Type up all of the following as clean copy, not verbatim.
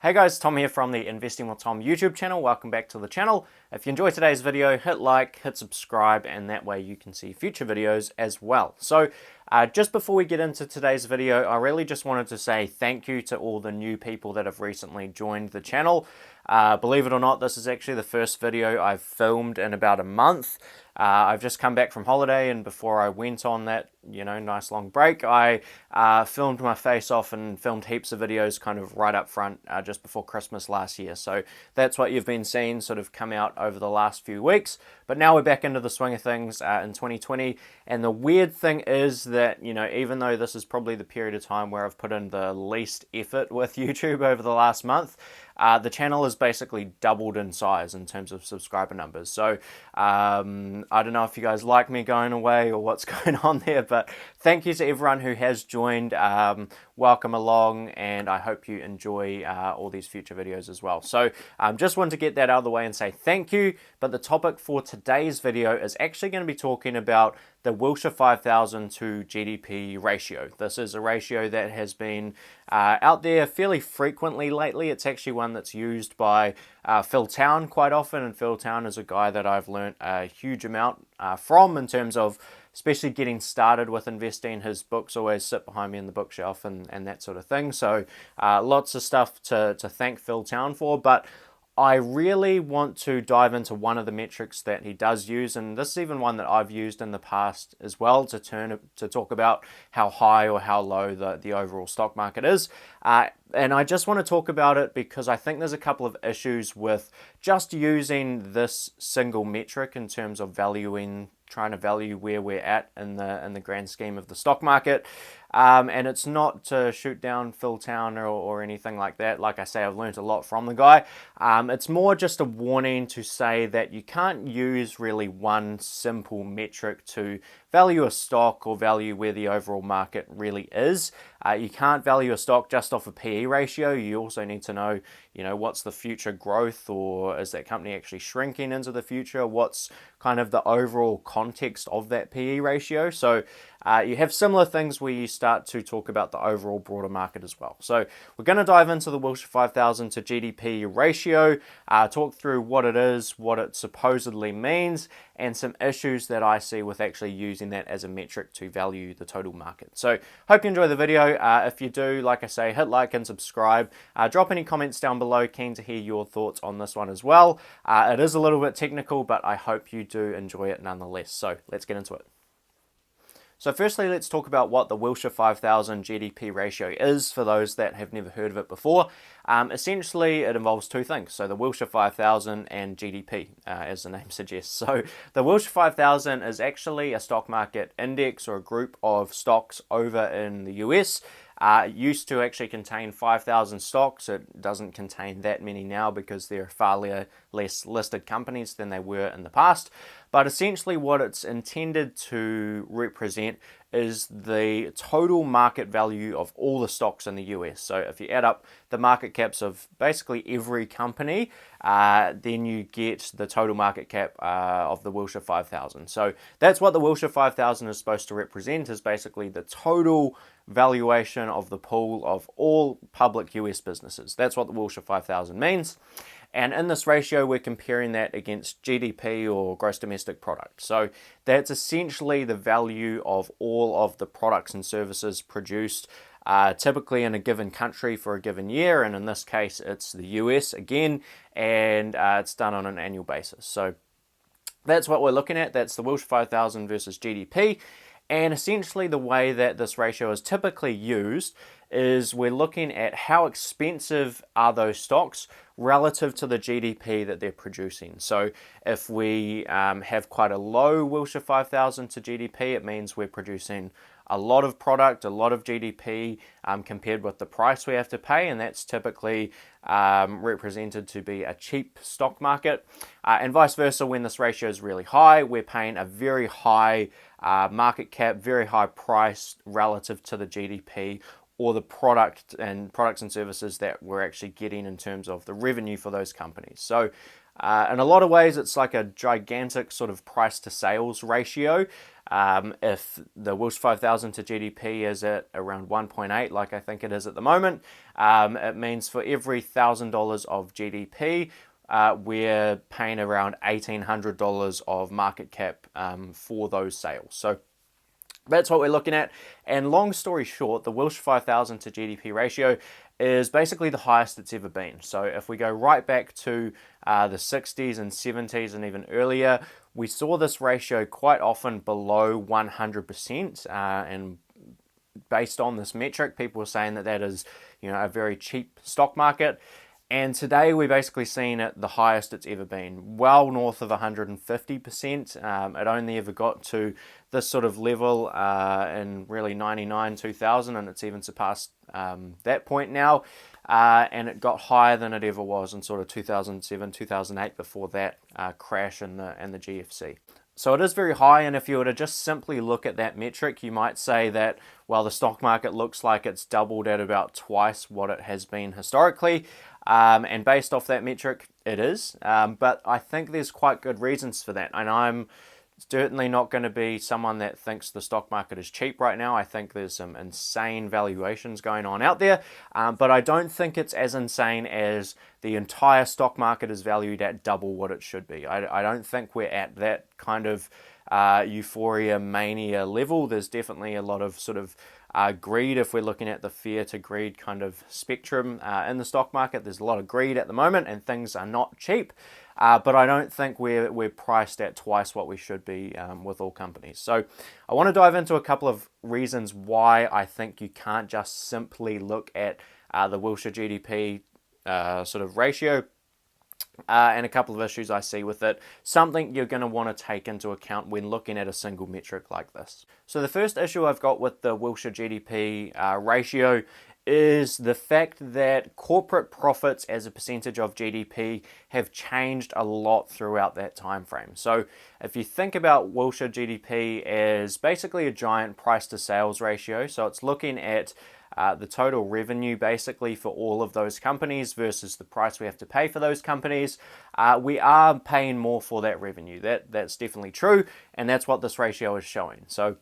Hey guys, Tom here from the Investing with Tom YouTube channel. Welcome back to the channel. If you enjoyed today's video, hit like, hit subscribe, and that way you can see future videos as well. So just before we get into today's video, I really just wanted to say thank you to all the new people that have recently joined the channel. Believe it or not, this is actually the first video I've filmed in about a month. I've just come back from holiday, and before I went on that, nice long break, I filmed my face off and filmed heaps of videos kind of right up front just before Christmas last year. So that's what you've been seeing sort of come out over the last few weeks. But now we're back into the swing of things in 2020. And the weird thing is that, even though this is probably the period of time where I've put in the least effort with YouTube over the last month, the channel has basically doubled in size in terms of subscriber numbers. So I don't know if you guys like me going away or what's going on there, but thank you to everyone who has joined. Welcome along, and I hope you enjoy all these future videos as well. So just wanted to get that out of the way and say thank you. But the topic for today's video is actually going to be talking about the Wilshire 5000 to GDP ratio. This is a ratio that has been out there fairly frequently lately. It's actually one that's used by Phil Town quite often, and Phil Town is a guy that I've learned a huge amount from in terms of especially getting started with investing. His books always sit behind me in the bookshelf and that sort of thing. So lots of stuff to thank Phil Town for, but I really want to dive into one of the metrics that he does use, and this is even one that I've used in the past as well to talk about how high or how low the overall stock market is. And I just want to talk about it because I think there's a couple of issues with just using this single metric in terms of trying to value where we're at in the grand scheme of the stock market. And it's not to shoot down Phil Town or anything like that. Like I say, I've learned a lot from the guy. It's more just a warning to say that you can't use really one simple metric to value a stock or value where the overall market really is. You can't value a stock just off a PE ratio. You also need to know, what's the future growth, or is that company actually shrinking into the future? What's kind of the overall context of that PE ratio? So you have similar things where you start to talk about the overall broader market as well. So we're going to dive into the Wilshire 5000 to GDP ratio, talk through what it is, what it supposedly means, and some issues that I see with actually using that as a metric to value the total market. So hope you enjoy the video. If you do, like I say, hit like and subscribe. Drop any comments down below. Keen to hear your thoughts on this one as well. It is a little bit technical, but I hope you do enjoy it nonetheless. So let's get into it. So firstly, let's talk about what the Wilshire 5000 GDP ratio is for those that have never heard of it before. Essentially, it involves two things. So the Wilshire 5000 and GDP, as the name suggests. So the Wilshire 5000 is actually a stock market index or a group of stocks over in the US. It used to actually contain 5,000 stocks. It doesn't contain that many now because there are far less listed companies than they were in the past. But essentially what it's intended to represent is the total market value of all the stocks in the US. So if you add up the market caps of basically every company, then you get the total market cap of the Wilshire 5000. So that's what the Wilshire 5000 is supposed to represent, is basically the total valuation of the pool of all public US businesses. That's what the Wilshire 5000 means. And in this ratio, we're comparing that against GDP, or gross domestic product. So that's essentially the value of all of the products and services produced typically in a given country for a given year. And in this case, it's the US again, and it's done on an annual basis. So that's what we're looking at. That's the Wilshire 5000 versus GDP. And essentially the way that this ratio is typically used is we're looking at how expensive are those stocks relative to the GDP that they're producing. So if we have quite a low Wilshire 5000 to GDP, it means we're producing a lot of product, a lot of GDP compared with the price we have to pay, and that's typically represented to be a cheap stock market. And vice versa, when this ratio is really high, we're paying a very high market cap, very high price relative to the GDP or the products and services that we're actually getting in terms of the revenue for those companies. So In a lot of ways, it's like a gigantic sort of price to sales ratio. If the Wilshire 5000 to GDP is at around 1.8, like I think it is at the moment, it means for every $1,000 of GDP, we're paying around $1,800 of market cap for those sales. So that's what we're looking at. And long story short, the Wilshire 5000 to GDP ratio is basically the highest it's ever been. So if we go right back to the 60s and 70s and even earlier, we saw this ratio quite often below 100%. And based on this metric, people were saying that that is, a very cheap stock market. And today we're basically seeing it the highest it's ever been, well north of 150%. It only ever got to this sort of level in really 99, 2000, and it's even surpassed that point now. And it got higher than it ever was in sort of 2007, 2008 before that crash in the GFC. So it is very high, and if you were to just simply look at that metric, you might say that, well, the stock market looks like it's doubled at about twice what it has been historically. And based off that metric, it is. But I think there's quite good reasons for that. And I'm certainly not going to be someone that thinks the stock market is cheap right now. I think there's some insane valuations going on out there. But I don't think it's as insane as the entire stock market is valued at double what it should be. I don't think we're at that kind of euphoria mania level. There's definitely a lot of sort of greed if we're looking at the fear to greed kind of spectrum in the stock market. There's a lot of greed at the moment and things are not cheap, but I don't think we're priced at twice what we should be with all companies. So I want to dive into a couple of reasons why I think you can't just simply look at the Wilshire GDP sort of ratio and a couple of issues I see with it, something you're going to want to take into account when looking at a single metric like this. So the first issue I've got with the Wilshire GDP ratio is the fact that corporate profits as a percentage of GDP have changed a lot throughout that time frame. So if you think about Wilshire GDP as basically a giant price to sales ratio, so it's looking at the total revenue basically for all of those companies versus the price we have to pay for those companies, we are paying more for that revenue. That's definitely true, and that's what this ratio is showing. So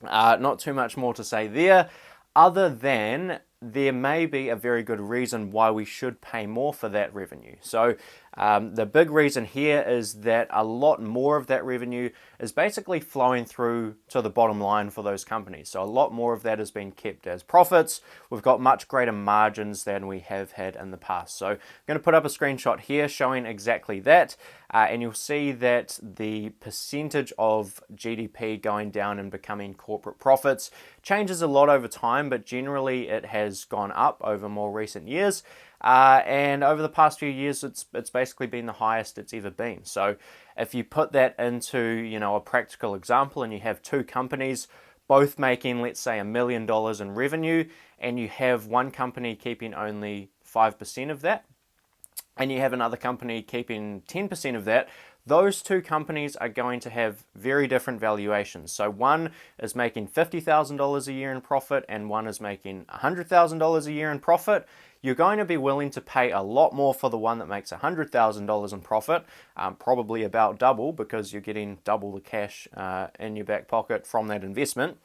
not too much more to say there, other than there may be a very good reason why we should pay more for that revenue. So the big reason here is that a lot more of that revenue is basically flowing through to the bottom line for those companies. So a lot more of that has been kept as profits. We've got much greater margins than we have had in the past. So I'm going to put up a screenshot here showing exactly that. And you'll see that the percentage of GDP going down and becoming corporate profits changes a lot over time, but generally it has gone up over more recent years. And over the past few years, it's basically been the highest it's ever been. So if you put that into, a practical example, and you have two companies both making, let's say, $1 million in revenue, and you have one company keeping only 5% of that, and you have another company keeping 10% of that, those two companies are going to have very different valuations. So one is making $50,000 a year in profit and one is making $100,000 a year in profit. You're going to be willing to pay a lot more for the one that makes $100,000 in profit, probably about double, because you're getting double the cash in your back pocket from that investment.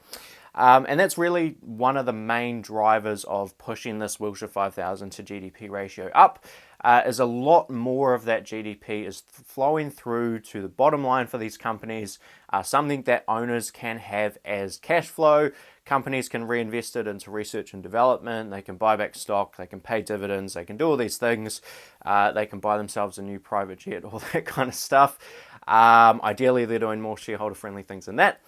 And that's really one of the main drivers of pushing this Wilshire 5000 to GDP ratio up, is a lot more of that GDP is flowing through to the bottom line for these companies, something that owners can have as cash flow. Companies can reinvest it into research and development, they can buy back stock, they can pay dividends, they can do all these things, they can buy themselves a new private jet, all that kind of stuff. Ideally, they're doing more shareholder-friendly things than that.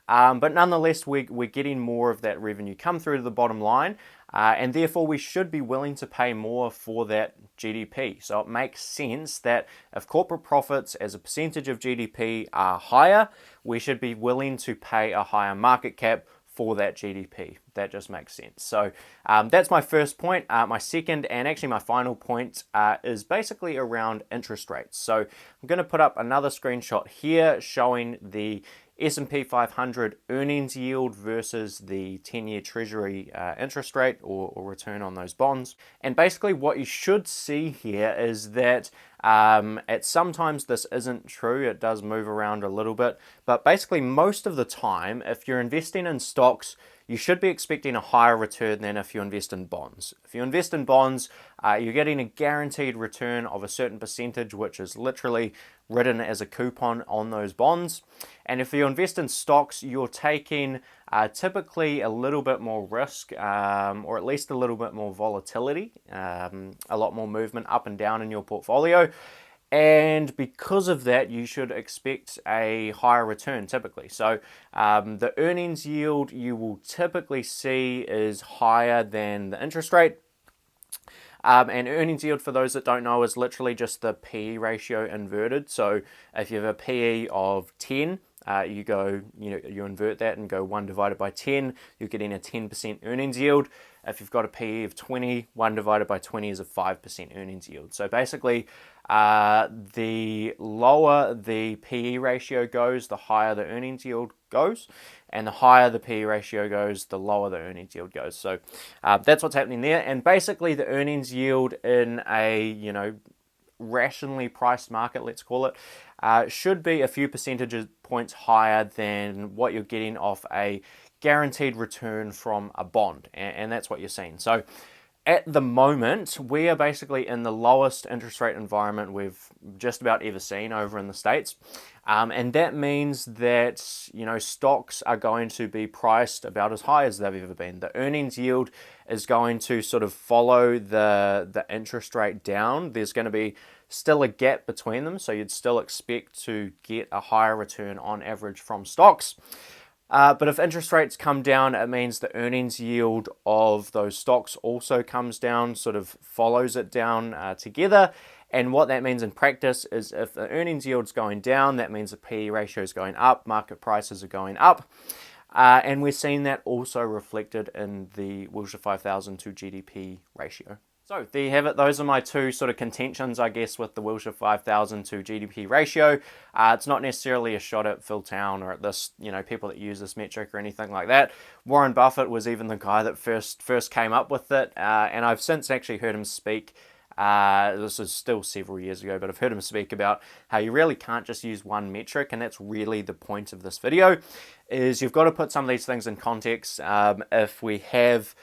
But nonetheless, we're getting more of that revenue come through to the bottom line, and therefore we should be willing to pay more for that GDP. So it makes sense that if corporate profits as a percentage of GDP are higher, we should be willing to pay a higher market cap for that GDP. That just makes sense. So that's my first point. My second and actually my final point is basically around interest rates. So I'm going to put up another screenshot here showing the S&P 500 earnings yield versus the 10-year Treasury interest rate or return on those bonds. And basically what you should see here is that Sometimes this isn't true, it does move around a little bit, but basically most of the time, if you're investing in stocks, you should be expecting a higher return than if you invest in bonds. If you invest in bonds, you're getting a guaranteed return of a certain percentage, which is literally written as a coupon on those bonds. And if you invest in stocks, you're taking typically a little bit more risk, or at least a little bit more volatility, a lot more movement up and down in your portfolio. And because of that, you should expect a higher return typically. So the earnings yield you will typically see is higher than the interest rate. And earnings yield, for those that don't know, is literally just the PE ratio inverted. So if you have a PE of 10, you invert that and go 1 divided by 10, you're getting a 10% earnings yield. If you've got a PE of 20, 1 divided by 20 is a 5% earnings yield. So basically, the lower the PE ratio goes, the higher the earnings yield goes, and the higher the PE ratio goes, the lower the earnings yield goes. So that's what's happening there. And basically, the earnings yield in a rationally priced market, let's call it, should be a few percentage points higher than what you're getting off a guaranteed return from a bond, and that's what you're seeing. So at the moment, we are basically in the lowest interest rate environment we've just about ever seen over in the States. And that means that, stocks are going to be priced about as high as they've ever been. The earnings yield is going to sort of follow the interest rate down. There's going to be still a gap between them, so you'd still expect to get a higher return on average from stocks. But if interest rates come down, it means the earnings yield of those stocks also comes down, sort of follows it down together. And what that means in practice is if the earnings yield's going down, that means the PE ratio is going up, market prices are going up. And we're seeing that also reflected in the Wilshire 5000 to GDP ratio. So there you have it. Those are my two sort of contentions, I guess, with the Wilshire 5000 to GDP ratio. It's not necessarily a shot at Phil Town or at this, people that use this metric or anything like that. Warren Buffett was even the guy that first came up with it, and I've since actually heard him speak. This is still several years ago, but I've heard him speak about how you really can't just use one metric, and that's really the point of this video, is you've got to put some of these things in context. If we have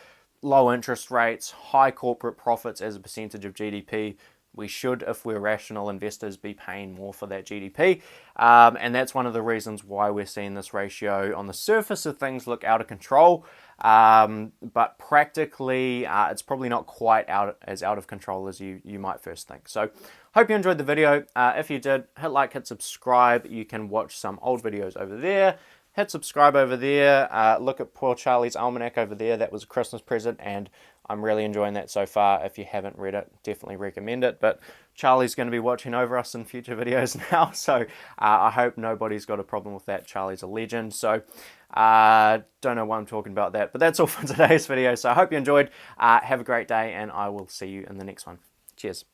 low interest rates, high corporate profits as a percentage of GDP, we should, if we're rational investors, be paying more for that GDP. And that's one of the reasons why we're seeing this ratio on the surface of things look out of control. But practically, it's probably not quite as out of control as you might first think. So hope you enjoyed the video. If you did, hit like, hit subscribe. You can watch some old videos over there. Hit subscribe over there. Look at poor Charlie's almanac over there. That was a Christmas present, and I'm really enjoying that so far. If you haven't read it, definitely recommend it. But Charlie's going to be watching over us in future videos now, so I hope nobody's got a problem with that. Charlie's a legend, so don't know why I'm talking about that. But that's all for today's video, so I hope you enjoyed. Have a great day, and I will see you in the next one. Cheers.